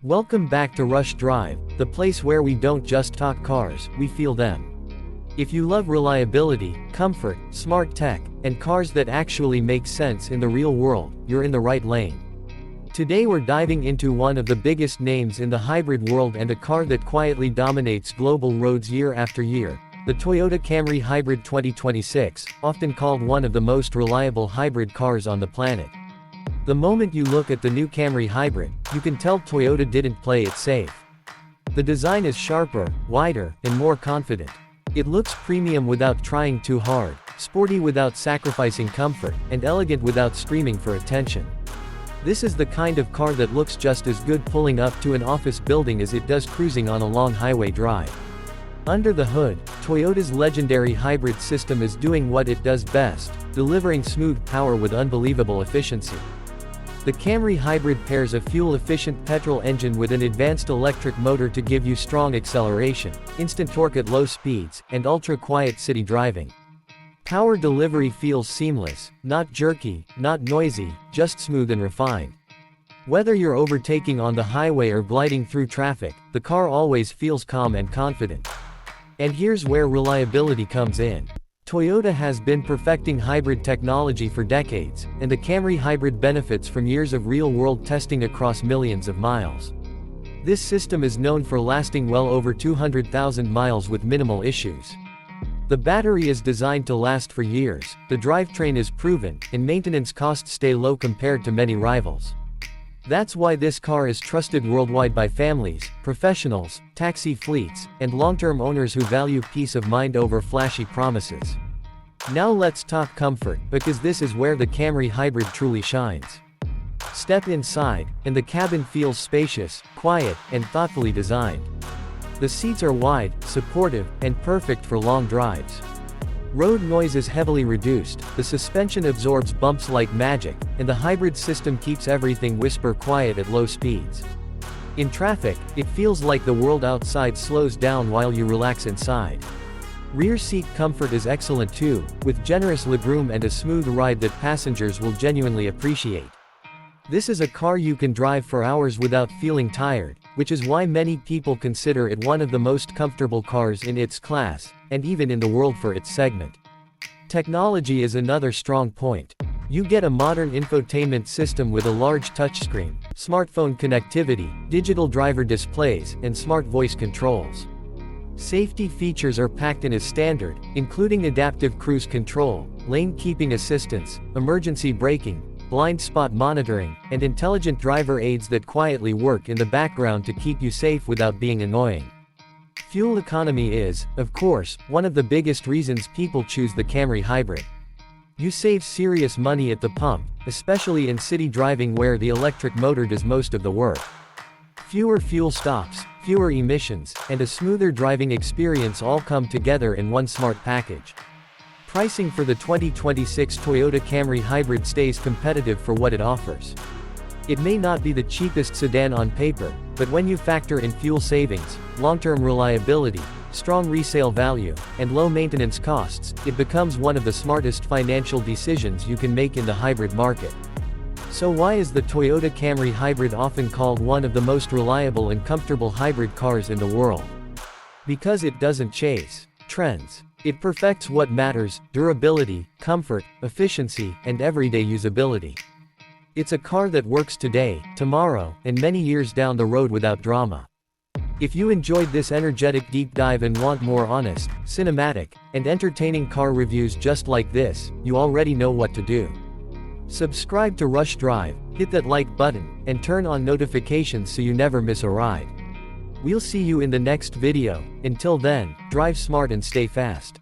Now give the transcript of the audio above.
Welcome back to Rush Drive, the place where we don't just talk cars, we feel them. If you love reliability, comfort, smart tech, and cars that actually make sense in the real world, you're in the right lane. Today we're diving into one of the biggest names in the hybrid world and a car that quietly dominates global roads year after year, the Toyota Camry Hybrid 2026, often called one of the most reliable hybrid cars on the planet. The moment you look at the new Camry Hybrid, you can tell Toyota didn't play it safe. The design is sharper, wider, and more confident. It looks premium without trying too hard, sporty without sacrificing comfort, and elegant without screaming for attention. This is the kind of car that looks just as good pulling up to an office building as it does cruising on a long highway drive. Under the hood, Toyota's legendary hybrid system is doing what it does best, delivering smooth power with unbelievable efficiency. The Camry Hybrid pairs a fuel-efficient petrol engine with an advanced electric motor to give you strong acceleration, instant torque at low speeds, and ultra-quiet city driving. Power delivery feels seamless, not jerky, not noisy, just smooth and refined. Whether you're overtaking on the highway or gliding through traffic, the car always feels calm and confident. And here's where reliability comes in. Toyota has been perfecting hybrid technology for decades, and the Camry Hybrid benefits from years of real-world testing across millions of miles. This system is known for lasting well over 200,000 miles with minimal issues. The battery is designed to last for years, the drivetrain is proven, and maintenance costs stay low compared to many rivals. That's why this car is trusted worldwide by families, professionals, taxi fleets, and long-term owners who value peace of mind over flashy promises. Now let's talk comfort, because this is where the Camry Hybrid truly shines. Step inside, and the cabin feels spacious, quiet, and thoughtfully designed. The seats are wide, supportive, and perfect for long drives. Road noise is heavily reduced, the suspension absorbs bumps like magic, and the hybrid system keeps everything whisper quiet at low speeds. In traffic, it feels like the world outside slows down while you relax inside. Rear seat comfort is excellent too, with generous legroom and a smooth ride that passengers will genuinely appreciate. This is a car you can drive for hours without feeling tired, which is why many people consider it one of the most comfortable cars in its class, and even in the world for its segment. Technology is another strong point. You get a modern infotainment system with a large touchscreen, smartphone connectivity, digital driver displays, and smart voice controls. Safety features are packed in as standard, including adaptive cruise control, lane keeping assistance, emergency braking, blind spot monitoring, and intelligent driver aids that quietly work in the background to keep you safe without being annoying. Fuel economy is, of course, one of the biggest reasons people choose the Camry Hybrid. You save serious money at the pump, especially in city driving where the electric motor does most of the work. Fewer fuel stops, fewer emissions, and a smoother driving experience all come together in one smart package. Pricing for the 2026 Toyota Camry Hybrid stays competitive for what it offers. It may not be the cheapest sedan on paper, but when you factor in fuel savings, long-term reliability, strong resale value, and low maintenance costs, it becomes one of the smartest financial decisions you can make in the hybrid market. So why is the Toyota Camry Hybrid often called one of the most reliable and comfortable hybrid cars in the world? Because it doesn't chase trends. It perfects what matters: durability, comfort, efficiency, and everyday usability. It's a car that works today, tomorrow, and many years down the road without drama. If you enjoyed this energetic deep dive and want more honest, cinematic, and entertaining car reviews just like this, you already know what to do. Subscribe to Rush Drive, hit that like button, and turn on notifications so you never miss a ride. We'll see you in the next video. Until then, drive smart and stay fast.